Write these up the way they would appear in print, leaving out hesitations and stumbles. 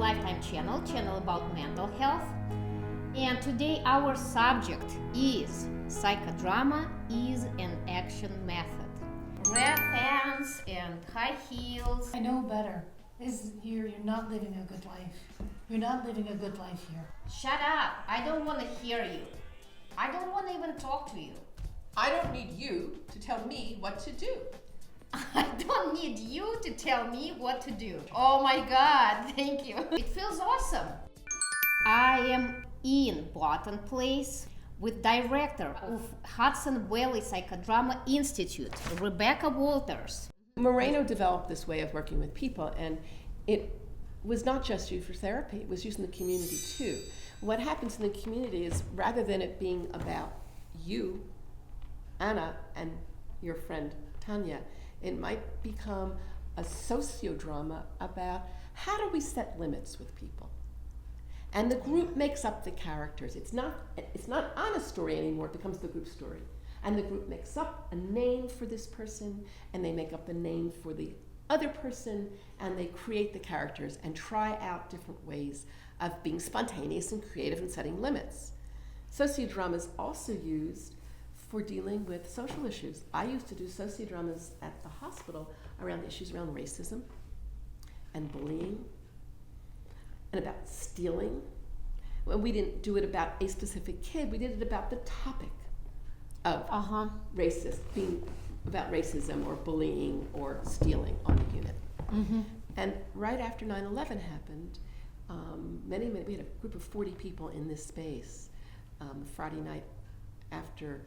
Lifetime channel about mental health. And today our subject is psychodrama is an action method. Red pants and high heels. I know better. You're not living a good life. You're not living a good life here. Shut up. I don't want to hear you. I don't want to even talk to you. I don't need you to tell me what to do. I don't need you to tell me what to do. Oh my God, thank you. It feels awesome. I am in Barton Place with director of Hudson Valley Psychodrama Institute, Rebecca Walters. Moreno developed this way of working with people, and it was not just used for therapy, it was used in the community too. What happens in the community is, rather than it being about you, Anna, and your friend Tanya, it might become a sociodrama about how do we set limits with people. And the group makes up the characters. It's not Anna's story anymore, it becomes the group story. And the group makes up a name for this person, and they make up a name for the other person, and they create the characters and try out different ways of being spontaneous and creative and setting limits. Sociodrama is also used for dealing with social issues. I used to do sociodramas at the hospital around issues around racism and bullying and about stealing. Well, we didn't do it about a specific kid, we did it about the topic of being about racism or bullying or stealing on the unit. Mm-hmm. And right after 9/11 happened, we had a group of 40 people in this space. Friday night after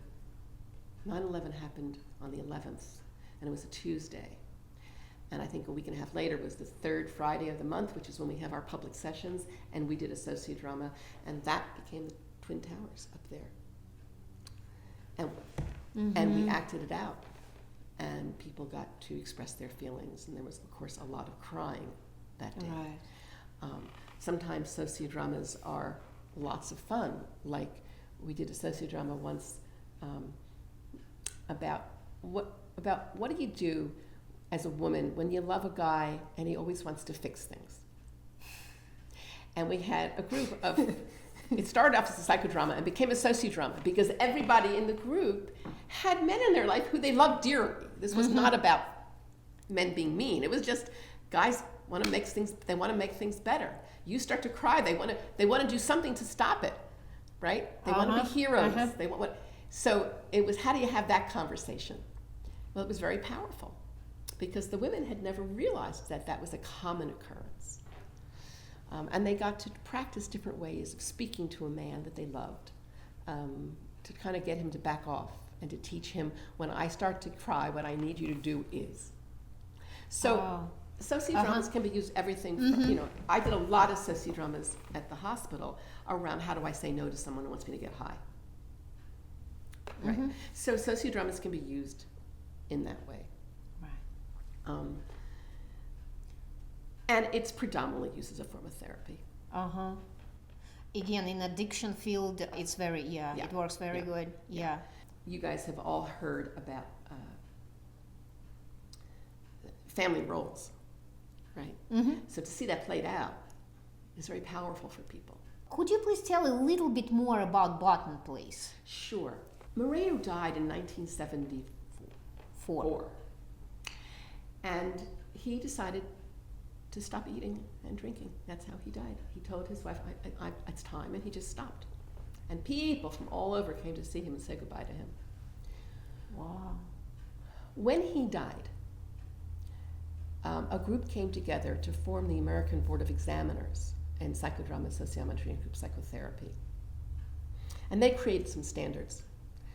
9/11 happened on the 11th, and it was a Tuesday. And I think a week and a half later was the third Friday of the month, which is when we have our public sessions, and we did a sociodrama, and that became the Twin Towers up there. And we acted it out, and people got to express their feelings, and there was, of course, a lot of crying that day. Right. Sometimes sociodramas are lots of fun, like we did a sociodrama once about what do you do as a woman when you love a guy and he always wants to fix things. And we had a group of, it started off as a psychodrama and became a sociodrama because everybody in the group had men in their life who they loved dearly. This was not about men being mean. It was just guys want to make things better. You start to cry, they want to do something to stop it, right? They want to be heroes. They want. So it was, how do you have that conversation? Well, it was very powerful because the women had never realized that that was a common occurrence. And they got to practice different ways of speaking to a man that they loved, to kind of get him to back off and to teach him, when I start to cry, what I need you to do is. So sociodramas can be used everything. I did a lot of sociodramas at the hospital around how do I say no to someone who wants me to get high. Right. So sociodramas can be used in that way. Right. And it's predominantly used as a form of therapy. Again, in addiction field, it's very, it works very good. Yeah. You guys have all heard about family roles, right? So to see that played out is very powerful for people. Could you please tell a little bit more about Barton Place? Sure. Moreno died in 1974. And he decided to stop eating and drinking. That's how he died. He told his wife, it's time, and he just stopped. And people from all over came to see him and say goodbye to him. Wow. When he died, a group came together to form the American Board of Examiners in Psychodrama, Sociometry, and Group Psychotherapy. And they created some standards.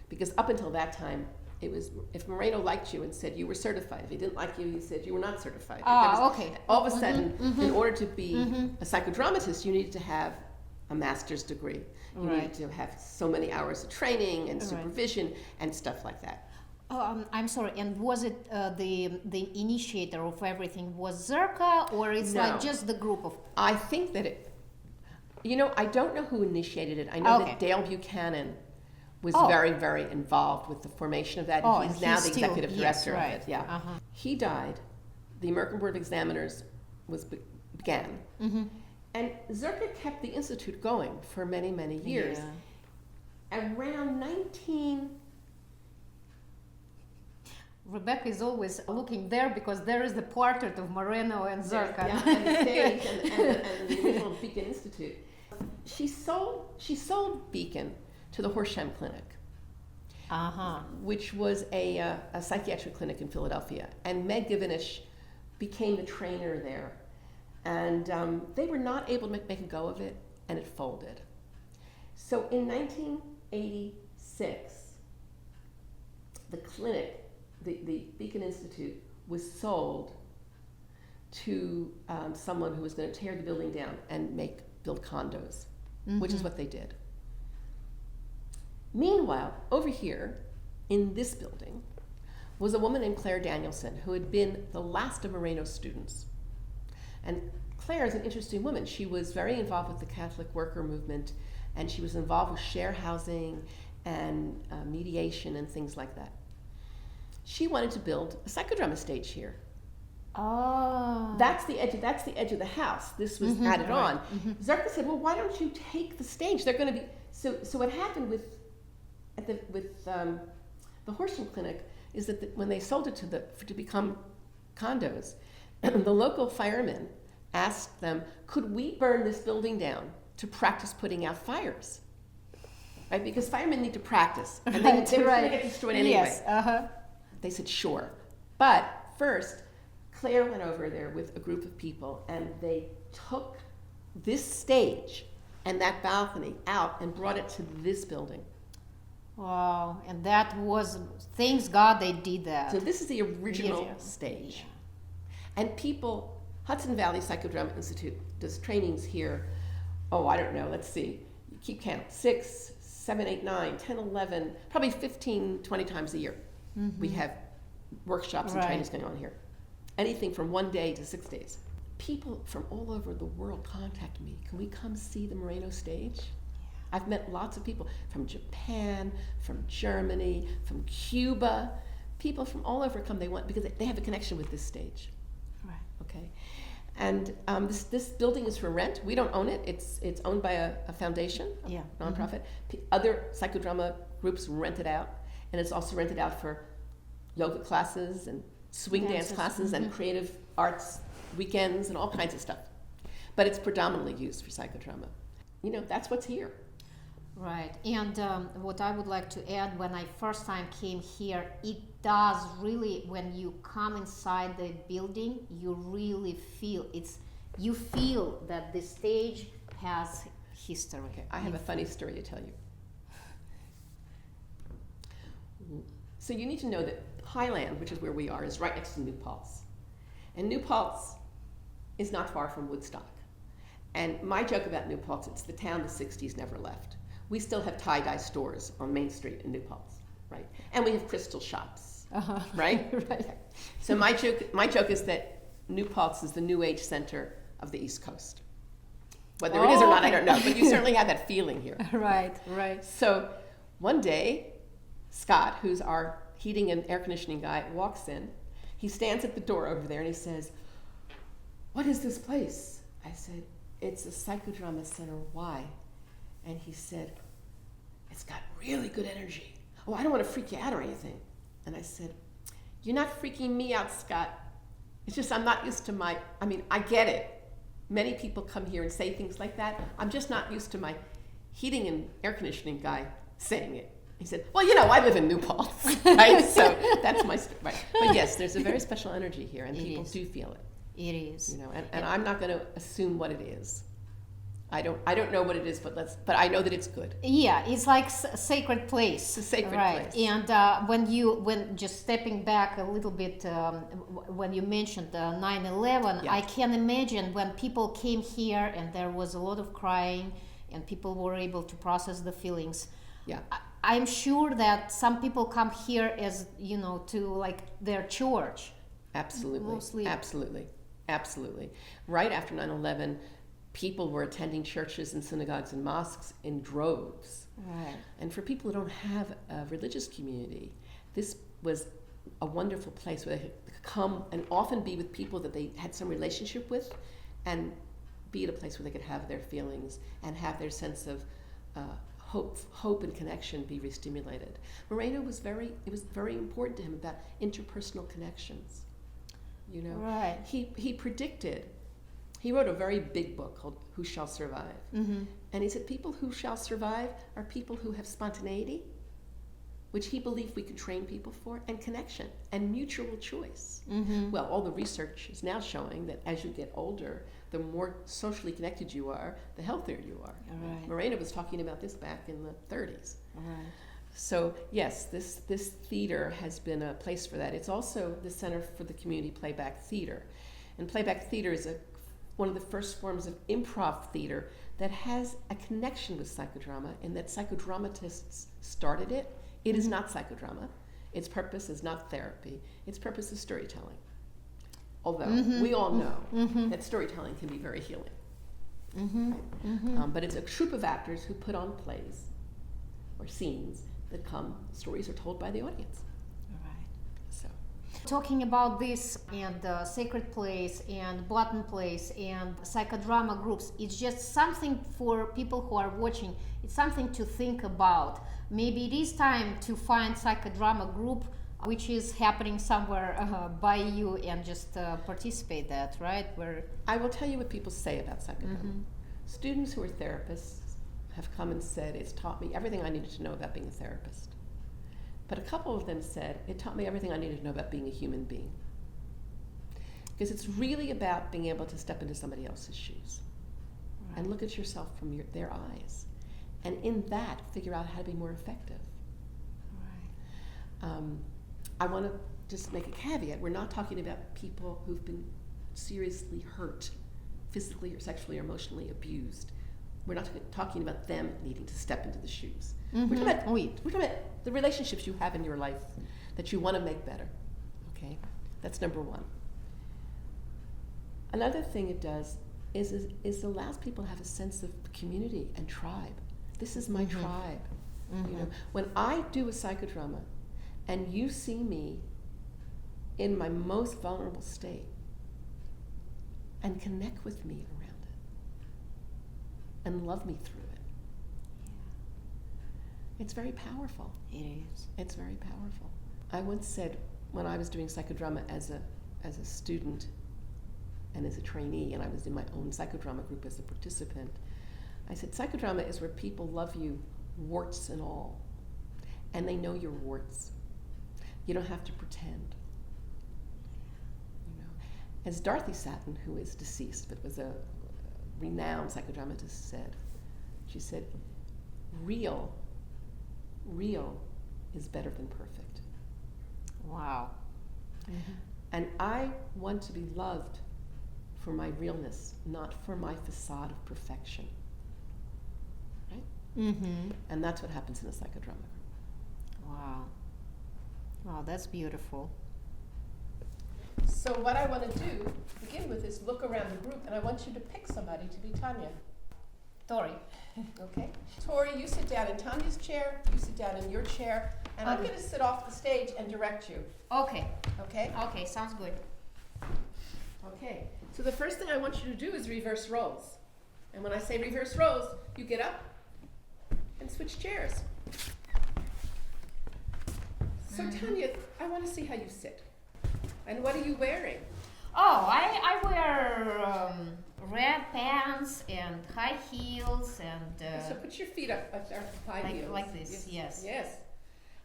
Because up until that time, it was, if Moreno liked you and said you were certified, if he didn't like you, he said you were not certified. Okay. All of a sudden, in order to be a psychodramatist, you needed to have a master's degree. You needed to have so many hours of training and supervision and stuff like that. I'm sorry, and was it the initiator of everything was Zerka, or it's like just the group of... I think that I don't know who initiated it. I know that Dale Buchanan was very, very involved with the formation of that. And he's now the executive director of it. Yeah. He died. The American Board of Examiners began. And Zerka kept the institute going for many, many years. Yeah. Around 19... Rebecca is always looking there because there is the portrait of Moreno and Zerka. Yeah, and the stage and the original Beacon Institute. She sold Beacon to the Horsham Clinic, which was a psychiatric clinic in Philadelphia. And Meg Givenish became the trainer there. And they were not able to make a go of it, and it folded. So in 1986, the clinic, the Beacon Institute, was sold to someone who was going to tear the building down and build condos, which is what they did. Meanwhile, over here in this building was a woman named Claire Danielson, who had been the last of Moreno's students. And Claire is an interesting woman. She was very involved with the Catholic worker movement, and she was involved with share housing and mediation and things like that. She wanted to build a psychodrama stage here. Oh. That's the edge of the house. This was added on. Zerka said, "Well, why don't you take the stage? They're going to be..." So what happened with the Horsham Clinic is that when they sold it to become condos, the local firemen asked them, "Could we burn this building down to practice putting out fires?" Right? Because firemen need to practice, and they were going to get destroyed anyway. Yes. They said, "Sure." But first, Claire went over there with a group of people, and they took this stage and that balcony out and brought it to this building. Wow, and that was, thanks God they did that. So this is the original stage. Yeah. And people, Hudson Valley Psychodrama Institute does trainings here, I don't know, let's see, you keep count, 6, 7, 8, 9, 10, 11, probably 15, 20 times a year. We have workshops and trainings going on here. Anything from 1 day to 6 days. People from all over the world contact me. Can we come see the Moreno stage? I've met lots of people from Japan, from Germany, from Cuba. People from all over come, because they have a connection with this stage. Right. Okay. And this building is for rent. We don't own it. It's owned by a foundation, a nonprofit. Other psychodrama groups rent it out. And it's also rented out for yoga classes and swing dance classes and creative arts weekends and all kinds of stuff. But it's predominantly used for psychodrama. That's what's here. Right. And what I would like to add, when I first time came here, it does really, when you come inside the building, you really feel that the stage has history. Okay, I have a funny story to tell you. So you need to know that Highland, which is where we are, is right next to New Paltz. And New Paltz is not far from Woodstock. And my joke about New Paltz, it's the town the 60s never left. We still have tie-dye stores on Main Street in New Paltz, right? And we have crystal shops, right? Right. So my joke is that New Paltz is the New Age center of the East Coast. Whether it is or not, I don't know, but you certainly have that feeling here. Right. So one day, Scott, who's our heating and air conditioning guy, walks in. He stands at the door over there and he says, "What is this place?" I said, "It's a psychodrama center. Why?" And he said, "It's got really good energy. Oh, I don't want to freak you out or anything." And I said, "You're not freaking me out, Scott. It's just I'm not used to I get it. Many people come here and say things like that. I'm just not used to my heating and air conditioning guy saying it." He said, "Well, I live in New Paltz," right? So that's my story. Right. But yes, there's a very special energy here, and people do feel it. It is. And I'm not going to assume what it is. I don't know what it is, but I know that it's good. Yeah, it's like a sacred place. It's a sacred right. place. And when just stepping back a little bit, when you mentioned 9/11, I can imagine when people came here and there was a lot of crying, and people were able to process the feelings. Yeah. I'm sure that some people come here as to like their church. Absolutely. Mostly. Absolutely. Right after 9/11. People were attending churches and synagogues and mosques in droves. Right. And for people who don't have a religious community, this was a wonderful place where they could come and often be with people that they had some relationship with and be at a place where they could have their feelings and have their sense of hope and connection be re-stimulated. Moreno it was very important to him about interpersonal connections. You know, Right. he predicted. He wrote a very big book called Who Shall Survive, and he said people who shall survive are people who have spontaneity, which he believed we could train people for, and connection and mutual choice. Well, all the research is now showing that as you get older, the more socially connected you are, the healthier you are. Right. Moreno was talking about this back in the 30s. Right. So yes, this theater has been a place for that. It's also the Center for the Community Playback Theater. And playback theater is one of the first forms of improv theater that has a connection with psychodrama, in that psychodramatists started it. It is not psychodrama. Its purpose is not therapy. Its purpose is storytelling. Although we all know that storytelling can be very healing. But it's a troupe of actors who put on plays or scenes that stories are told by the audience. Right. So, Talking about this and sacred plays and button plays and psychodrama groups, it's just something for people who are watching. It's something to think about. Maybe it is time to find psychodrama group which is happening somewhere by you and just participate that, right? Where I will tell you what people say about psychodrama. Students who are therapists have come and said, it's taught me everything I needed to know about being a therapist. But a couple of them said, it taught me everything I needed to know about being a human being. Because it's really about being able to step into somebody else's shoes and look at yourself from their eyes. And in that, figure out how to be more effective. I want to just make a caveat. We're not talking about people who've been seriously hurt, physically or sexually or emotionally abused. We're not talking about them needing to step into the shoes. We're talking about the relationships you have in your life that you want to make better. Okay? That's number one. Another thing it does is allows people to have a sense of community and tribe. This is my tribe. You know, when I do a psychodrama and you see me in my most vulnerable state and connect with me around it and love me through it, it's very powerful. it is. It's very powerful. I once said, when I was doing psychodrama as a student and as a trainee, and I was in my own psychodrama group as a participant, I said, psychodrama is where people love you, warts and all, and they know your warts. You don't have to pretend. You know, as Dorothy Satin, who is deceased but was a renowned psychodramatist, said, she said, real is better than perfect. Wow. And I want to be loved for my realness, not for my facade of perfection. Right? And that's what happens in a psychodrama group. Wow. Wow, that's beautiful. So what I want to do, begin with, is look around the group, and I want you to pick somebody to be Tanya. Tori. Okay? Tori, you sit down in Tanya's chair, you sit down in your chair, and I'm going to sit off the stage and direct you. Okay. Okay? Okay, sounds good. Okay. So the first thing I want you to do is reverse roles. And when I say reverse roles, you get up and switch chairs. So Tanya, I want to see how you sit. And what are you wearing? Oh, I wear red pants and high heels and So put your feet up at our high heels. like this, yes. Yes.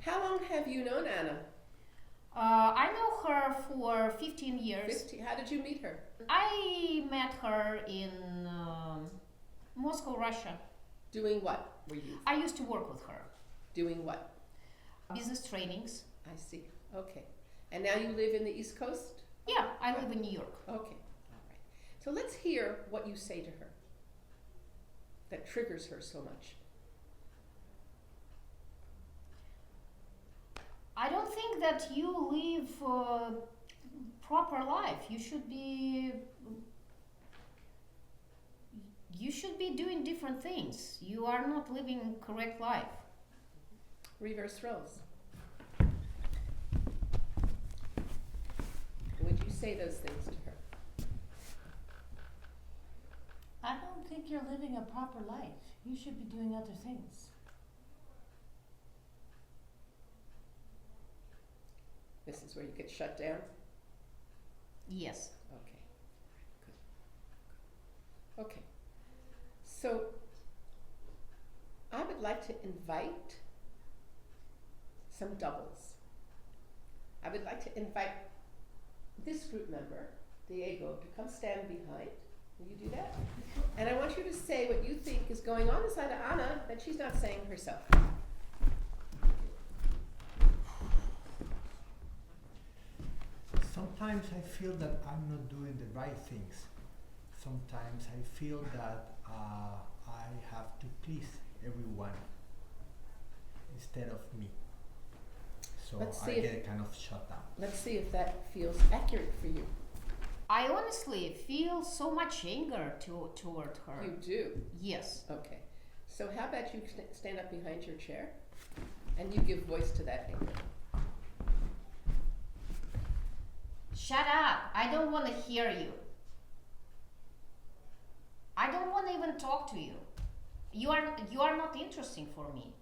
How long have you known Anna? I know her for 15 years. 15. How did you meet her? I met her in Moscow, Russia. Doing what were you? I used to work with her. Doing what? Business trainings. I see. Okay. And now you live in the East Coast? Yeah, I live in New York. Okay. All right. So let's hear what you say to her that triggers her so much. I don't think that you live a proper life. You should be doing different things. You are not living correct life. Reverse roles. Would you say those things to her? think you're living a proper life. You should be doing other things. This is where you get shut down? Yes. Okay. Good. Okay. So I would like to invite some doubles. I would like to invite this group member, Diego, to come stand behind. Will you do that? And I want you to say what you think is going on inside of Anna that she's not saying herself. Sometimes I feel that I'm not doing the right things. Sometimes I feel that I have to please everyone instead of me. So I get kind of shut down. Let's see if that feels accurate for you. I honestly feel so much anger toward her. You do? Yes. Okay. So how about you stand up behind your chair and you give voice to that anger. Shut up! I don't want to hear you. I don't want to even talk to you. You are not interesting for me.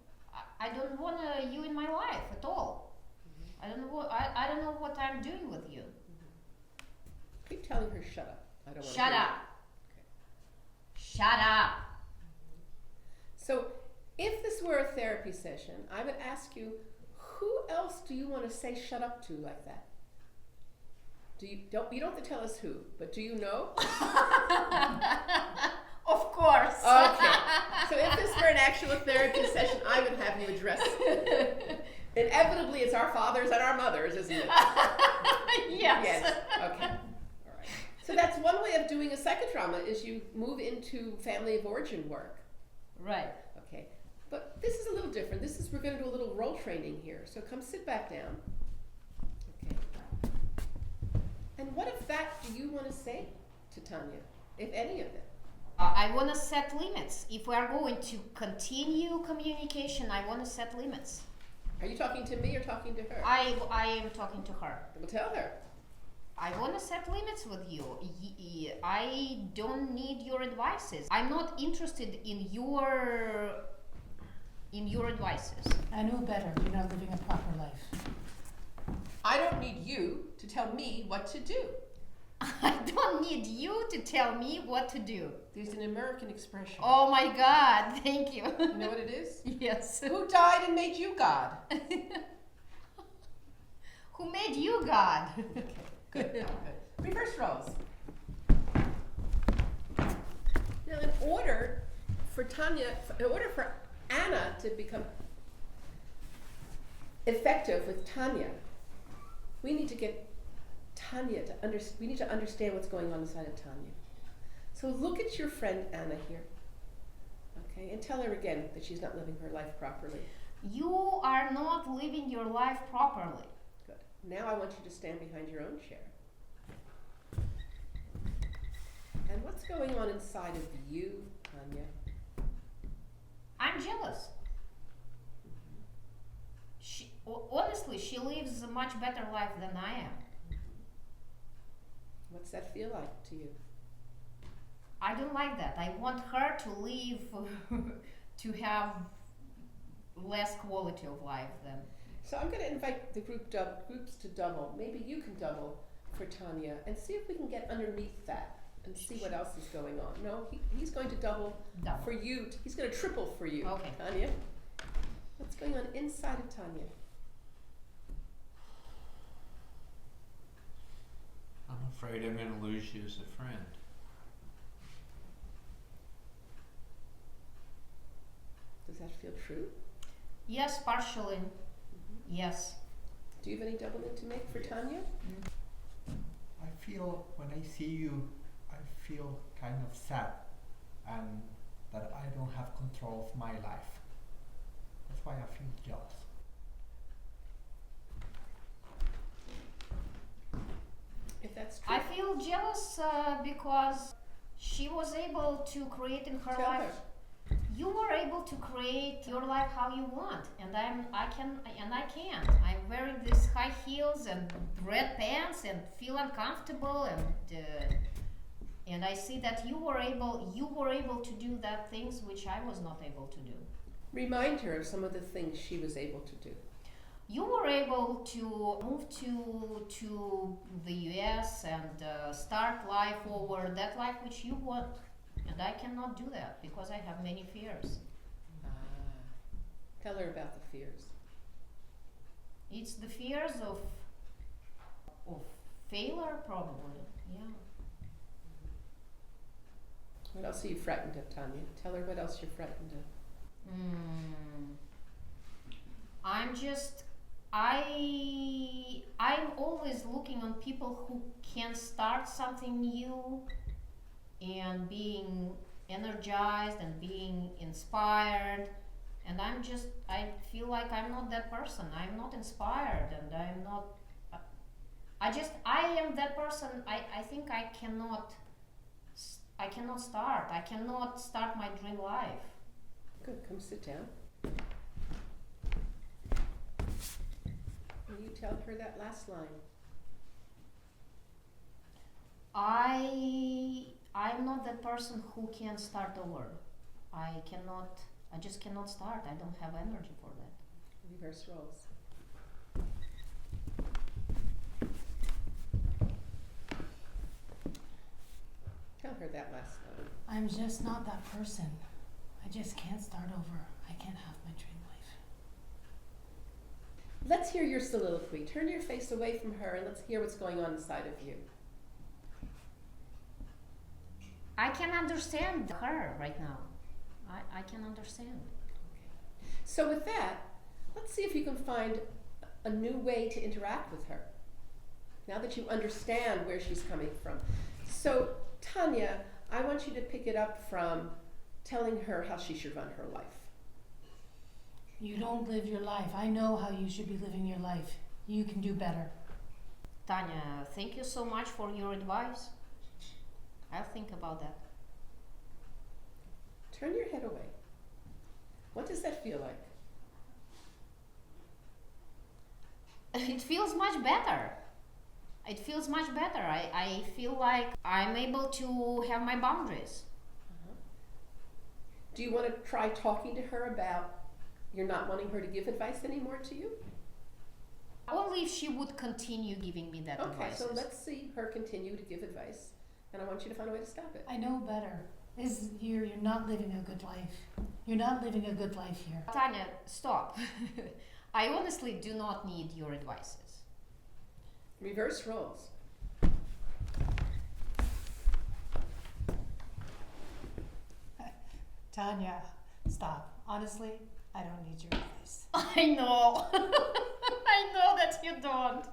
I don't want you in my life at all. I don't know what I'm doing with you. Keep telling her shut up. I don't want to Shut up. Okay. Shut up. So if this were a therapy session, I would ask you, who else do you want to say shut up to like that? You don't have to tell us who, but do you know? Of course. Okay. So if this were an actual therapy session, I would have you address. Inevitably, it's our fathers and our mothers, isn't it? Yes. Yes. Okay. All right. So that's one way of doing a psychodrama is you move into family of origin work. Right. Okay. But this is a little different. We're going to do a little role training here. So come sit back down. Okay. And what of that do you want to say to Tanya, if any of it? I want to set limits. If we are going to continue communication, I want to set limits. Are you talking to me or talking to her? I am talking to her. Well, tell her. I want to set limits with you. I don't need your advices. I'm not interested in your advices. I know better. You're not living a proper life. I don't need you to tell me what to do. I don't need you to tell me what to do. There's an American expression. Oh my God, thank you. You know what it is? Yes. Who died and made you God? Who made you God? Okay, good. Reverse roles. Now, in order for Anna to become effective with Tanya, we need to get Tanya we need to understand what's going on inside of Tanya. So look at your friend Anna here, okay, and tell her again that she's not living her life properly. You are not living your life properly. Good. Now I want you to stand behind your own chair. And what's going on inside of you, Tanya? I'm jealous. Honestly, she lives a much better life than I am. What's that feel like to you? I don't like that. I want her to live, to have less quality of life than. So I'm going to invite the groups to double. Maybe you can double for Tanya and see if we can get underneath that and see what else is going on. No, he's going to double. For you. He's going to triple for you, Okay. Tanya. What's going on inside of Tanya? I'm afraid I'm going to lose you as a friend. Does that feel true? Yes, partially. Yes. Do you have any doubling to make for Tanya? I feel, when I see you, I feel kind of sad and that I don't have control of my life. That's why I feel jealous. If that's true. I feel jealous because she was able to create in her Tell life. her. You were able to create your life how you want, and I can't. I'm wearing these high heels and red pants and feel uncomfortable, And I see that you were able to do that things which I was not able to do. Remind her of some of the things she was able to do. You were able to move to the US and start life over that life which you want. And I cannot do that because I have many fears. Tell her about the fears. It's the fears of failure, probably. Yeah. What else are you frightened of, Tanya? Tell her what else you're frightened of. I'm always looking on people who can start something new and being energized and being inspired. And I feel like I'm not that person. I'm not inspired and I'm not, I am that person. I think I cannot start. I cannot start my dream life. Good, come sit down. Will you tell her that last line? I'm not that person who can start over. I just cannot start. I don't have energy for that. Reverse roles. Tell her that last line. I'm just not that person. I just can't start over. I can't have my dream life. Let's hear your soliloquy. Turn your face away from her and let's hear what's going on inside of you. I can understand her right now. I can understand. Okay. So with that, let's see if you can find a new way to interact with her. Now that you understand where she's coming from. So Tanya, I want you to pick it up from telling her how she should run her life. You don't live your life. I know how you should be living your life. You can do better. Tanya, thank you so much for your advice. I'll think about that. Turn your head away. What does that feel like? It feels much better. It feels much better. I feel like I'm able to have my boundaries. Do you want to try talking to her about you're not wanting her to give advice anymore to you? Only if she would continue giving me that advice. Okay, so let's see her continue to give advice. And I want you to find a way to stop it. I know better. You're not living a good life. You're not living a good life here. Tanya, stop. I honestly do not need your advices. Reverse roles. Tanya, stop. Honestly, I don't need your advice. I know. I know that you don't.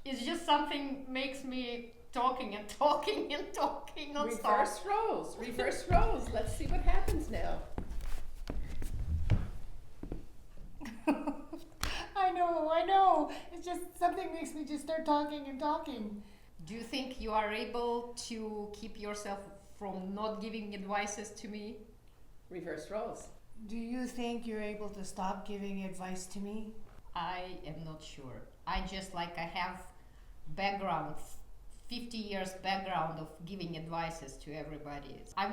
It's just something makes me talking and talking and talking non-stop. Reverse roles. Reverse roles. Let's see what happens now. I know. It's just something makes me just start talking and talking. Do you think you are able to keep yourself from not giving advices to me? Reverse roles. Do you think you're able to stop giving advice to me? I am not sure. I have background, 50 years background of giving advices to everybody. I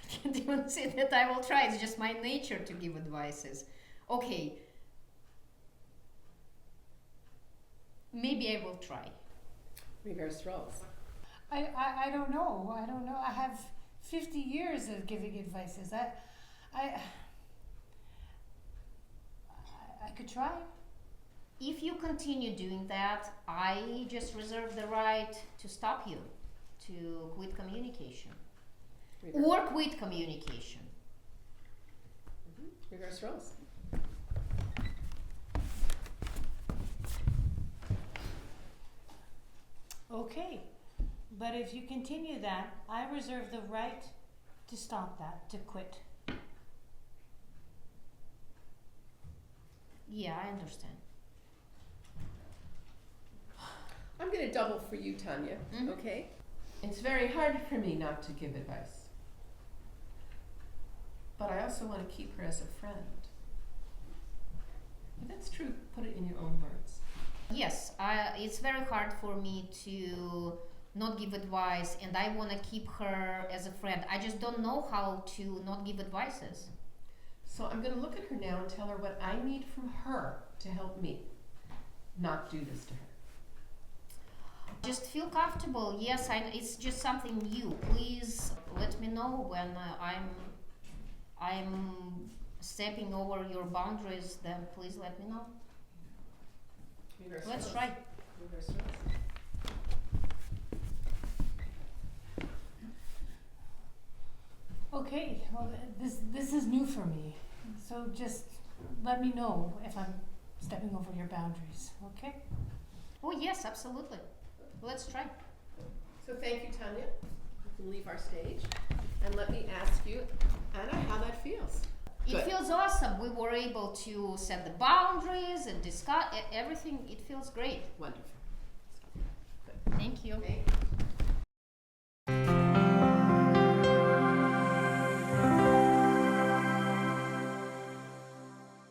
can't even say that I will try. It's just my nature to give advices. Okay. Maybe I will try. Reverse roles. I don't know. I have 50 years of giving advices. I could try. If you continue doing that, I just reserve the right to stop you, to quit communication. Or quit communication. Reverse roles. Okay, but if you continue that, I reserve the right to stop that, to quit. Yeah, I understand. I'm going to double for you, Tanya, okay? It's very hard for me not to give advice. But I also want to keep her as a friend. If that's true, put it in your own words. Yes, it's very hard for me to not give advice, and I want to keep her as a friend. I just don't know how to not give advices. So I'm going to look at her now and tell her what I need from her to help me not do this to her. Just feel comfortable. Yes, it's just something new. Please let me know when I'm stepping over your boundaries. Then please let me know. Let's try. Okay, well, this is new for me. So just let me know if I'm stepping over your boundaries, okay? Oh yes, absolutely. Let's try. So thank you, Tanya. You can leave our stage. And let me ask you, Anna, how that feels. It Good. feels awesome. We were able to set the boundaries and discuss everything. It feels great. Wonderful. Thank you. Thank you.